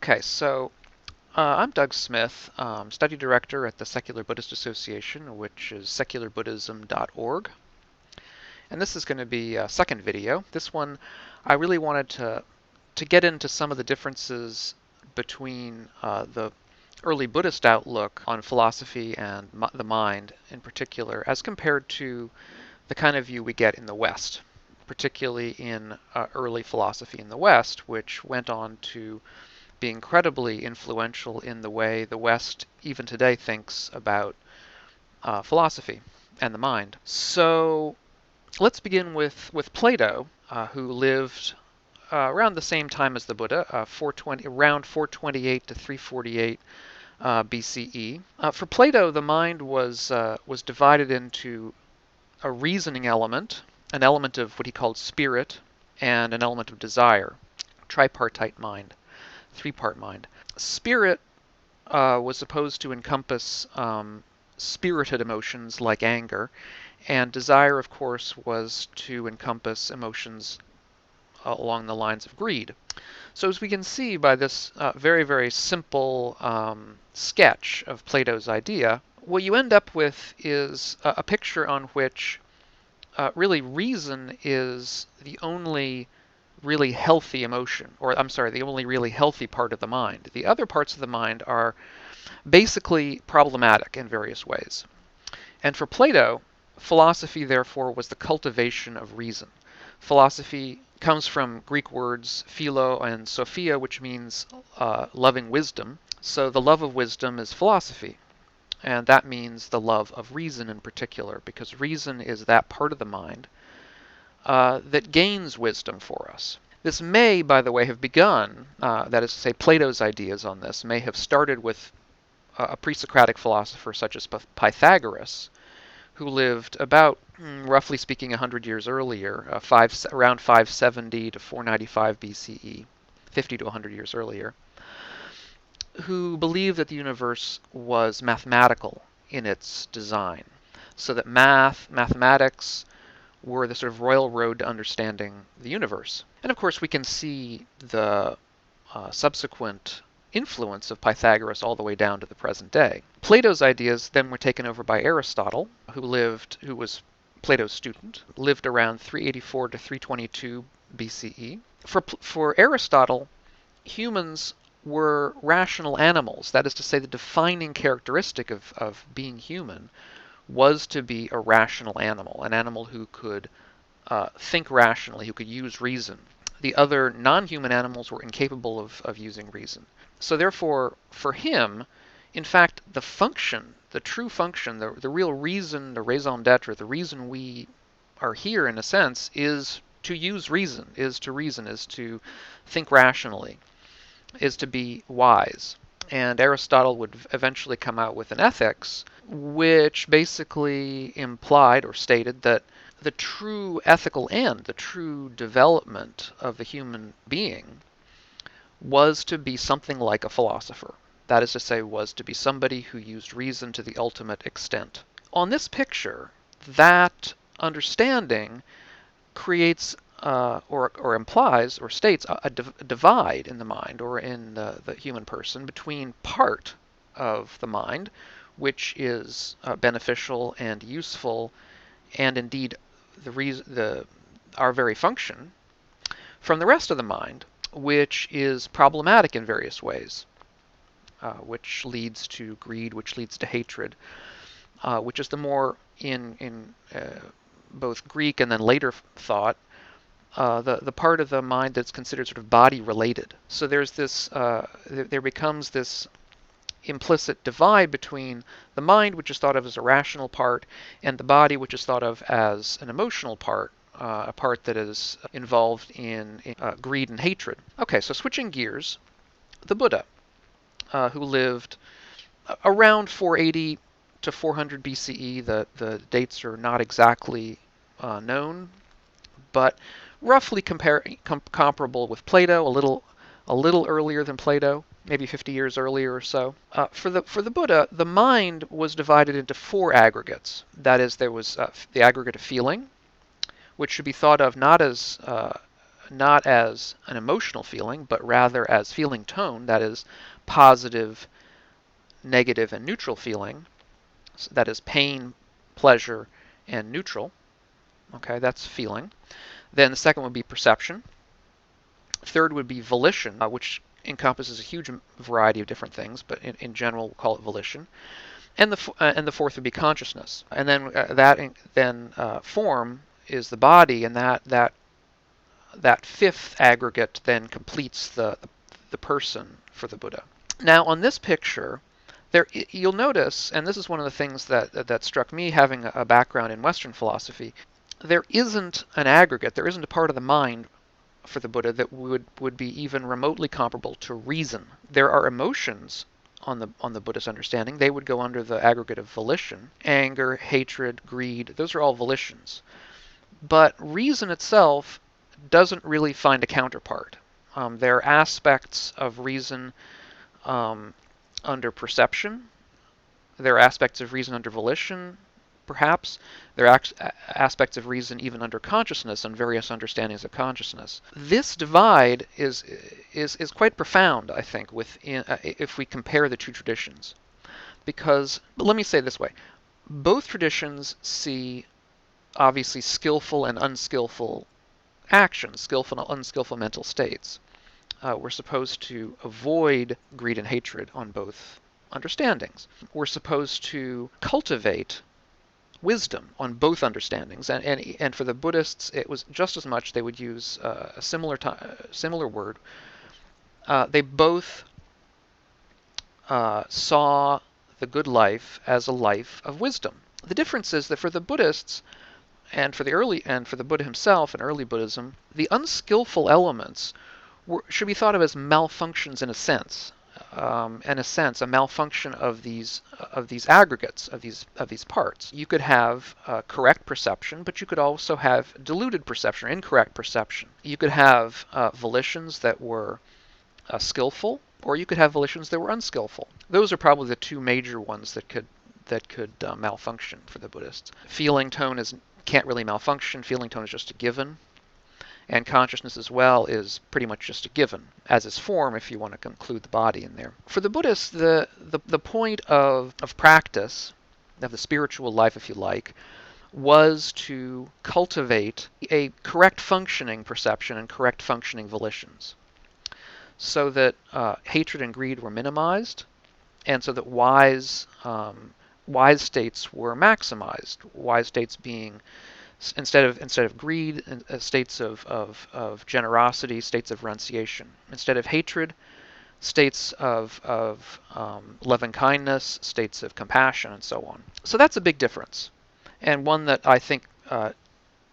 Okay, so I'm Doug Smith, study director at the Secular Buddhist Association, which is secularbuddhism.org. And this is going to be a second video. This one, I really wanted to get into some of the differences between the early Buddhist outlook on philosophy and the mind in particular, as compared to the kind of view we get in the West, particularly in early philosophy in the West, which went on to be incredibly influential in the way the West even today thinks about philosophy and the mind. So let's begin with Plato, who lived around the same time as the Buddha, around 428 to 348 BCE. For Plato, the mind was divided into a reasoning element, an element of what he called spirit, and an element of desire, tripartite mind. Three-part mind. Spirit was supposed to encompass spirited emotions like anger, and desire, of course, was to encompass emotions along the lines of greed. So as we can see by this very, very simple sketch of Plato's idea, what you end up with is a picture on which really reason is the only really healthy emotion, or I'm sorry, the only really healthy part of the mind. The other parts of the mind are basically problematic in various ways. And for Plato, philosophy, therefore, was the cultivation of reason. Philosophy comes from Greek words philo and sophia, which means loving wisdom. So the love of wisdom is philosophy. And that means the love of reason in particular, because reason is that part of the mind that gains wisdom for us. This may, by the way, have begun, that is to say, Plato's ideas on this may have started with a pre-Socratic philosopher such as Pythagoras, who lived about, roughly speaking, 100 years earlier, around 570 to 495 BCE, 50 to 100 years earlier, who believed that the universe was mathematical in its design, so that mathematics, were the sort of royal road to understanding the universe. And of course, we can see the subsequent influence of Pythagoras all the way down to the present day. Plato's ideas then were taken over by Aristotle, who was Plato's student, lived around 384 to 322 BCE. For Aristotle, humans were rational animals. That is to say, the defining characteristic of being human was to be a rational animal, an animal who could think rationally, who could use reason. The other non-human animals were incapable of using reason. So therefore, for him, in fact, the function, the true function, the real reason, the raison d'etre, the reason we are here in a sense, is to use reason, is to think rationally, is to be wise. And Aristotle would eventually come out with an ethics, which basically implied or stated that the true ethical end, the true development of the human being, was to be something like a philosopher. That is to say, was to be somebody who used reason to the ultimate extent. On this picture, that understanding creates or implies or states a divide in the mind or in the human person between part of the mind, which is beneficial and useful, and indeed our very function, from the rest of the mind, which is problematic in various ways, which leads to greed, which leads to hatred, which is the more in both Greek and then later thought, the part of the mind that's considered sort of body related. So there's this, there becomes this implicit divide between the mind, which is thought of as a rational part, and the body, which is thought of as an emotional part, a part that is involved in greed and hatred. Okay, so switching gears, the Buddha, who lived around 480 to 400 BCE. The dates are not exactly known, but roughly comparable with Plato, a little earlier than Plato, maybe 50 years earlier or so. For the Buddha, the mind was divided into four aggregates. That is, there was the aggregate of feeling, which should be thought of not as not as an emotional feeling, but rather as feeling tone, that is positive, negative, and neutral feeling, that is pain, pleasure, and neutral. Okay, that's feeling. Then the second would be perception. Third would be volition, which encompasses a huge variety of different things, but in general we'll call it volition. And the fourth would be consciousness. And then form is the body, and that fifth aggregate then completes the person for the Buddha. Now on this picture, you'll notice, and this is one of the things that struck me having a background in Western philosophy, there isn't an aggregate, there isn't a part of the mind for the Buddha that would be even remotely comparable to reason. There are emotions on the Buddhist understanding. They would go under the aggregate of volition. Anger, hatred, greed, those are all volitions. But reason itself doesn't really find a counterpart. There are aspects of reason under perception. There are aspects of reason under volition, perhaps. There are aspects of reason even under consciousness and various understandings of consciousness. This divide is quite profound, I think, if we compare the two traditions. Because, let me say it this way, both traditions see obviously skillful and unskillful actions, skillful and unskillful mental states. We're supposed to avoid greed and hatred on both understandings. We're supposed to cultivate wisdom on both understandings, and for the Buddhists, it was just as much. They would use a similar word. They both saw the good life as a life of wisdom. The difference is that for the Buddhists, and for the Buddha himself in early Buddhism, the unskillful elements should be thought of as malfunctions in a sense. A malfunction of these aggregates, of these parts. You could have correct perception, but you could also have deluded perception, or incorrect perception. You could have volitions that were skillful, or you could have volitions that were unskillful. Those are probably the two major ones that could malfunction for the Buddhists. Feeling tone can't really malfunction. Feeling tone is just a given. And consciousness as well is pretty much just a given, as is form if you want to include the body in there. For the Buddhists, the point of practice, of the spiritual life if you like, was to cultivate a correct functioning perception and correct functioning volitions, so that hatred and greed were minimized, and so that wise states were maximized. Wise states being, instead of greed, states of generosity, states of renunciation. Instead of hatred, states of love and kindness, states of compassion, and so on. So that's a big difference, and one that I think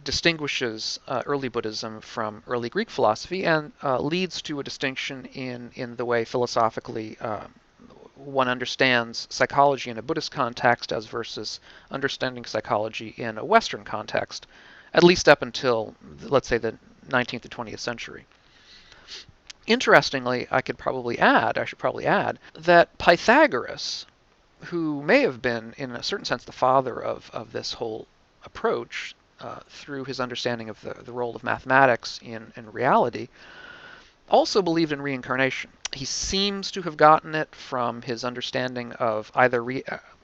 distinguishes early Buddhism from early Greek philosophy, and leads to a distinction in the way philosophically one understands psychology in a Buddhist context as versus understanding psychology in a Western context, at least up until, let's say, the 19th to 20th century. Interestingly, I should probably add that Pythagoras, who may have been, in a certain sense, the father of this whole approach through his understanding of the role of mathematics in reality, also believed in reincarnation. He seems to have gotten it from his understanding of either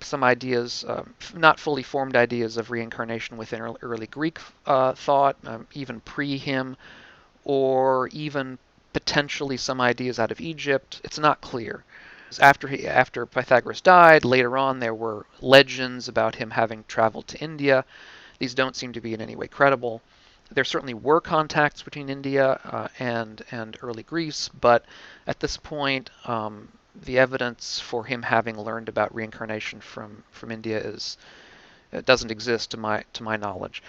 some ideas, not fully formed ideas of reincarnation within early Greek thought, even pre-him, or even potentially some ideas out of Egypt. It's not clear. After Pythagoras died, later on there were legends about him having traveled to India. These don't seem to be in any way credible. There certainly were contacts between India and early Greece, but at this point, the evidence for him having learned about reincarnation from India doesn't exist to my knowledge,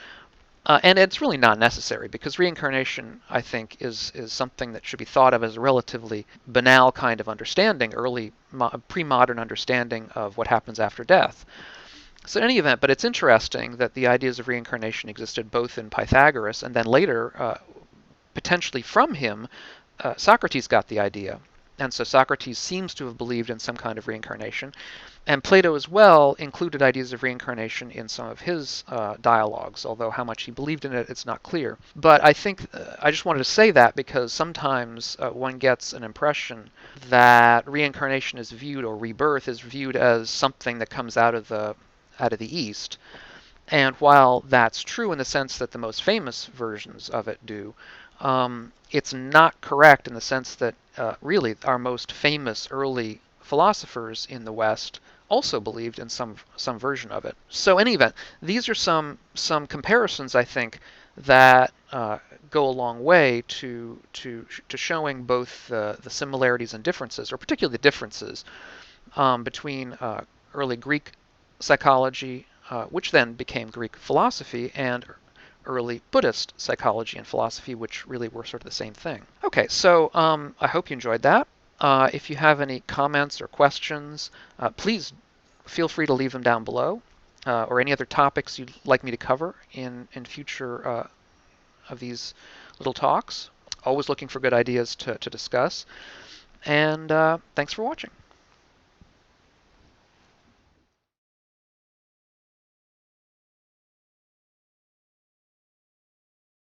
and it's really not necessary, because reincarnation, I think, is something that should be thought of as a relatively banal kind of understanding, early pre-modern understanding of what happens after death. So in any event, but it's interesting that the ideas of reincarnation existed both in Pythagoras, and then later, potentially from him, Socrates got the idea. And so Socrates seems to have believed in some kind of reincarnation. And Plato as well included ideas of reincarnation in some of his dialogues, although how much he believed in it, it's not clear. But I think I just wanted to say that because sometimes one gets an impression that reincarnation is viewed, or rebirth is viewed, as something that comes out of the East. And while that's true in the sense that the most famous versions of it do, it's not correct in the sense that really our most famous early philosophers in the West also believed in some version of it. So in any event, these are some comparisons, I think, that go a long way to showing both the similarities and differences, or particularly the differences, between early Greek psychology, which then became Greek philosophy, and early Buddhist psychology and philosophy, which really were sort of the same thing. Okay, so I hope you enjoyed that. If you have any comments or questions, please feel free to leave them down below, or any other topics you'd like me to cover in future of these little talks. Always looking for good ideas to discuss. And thanks for watching.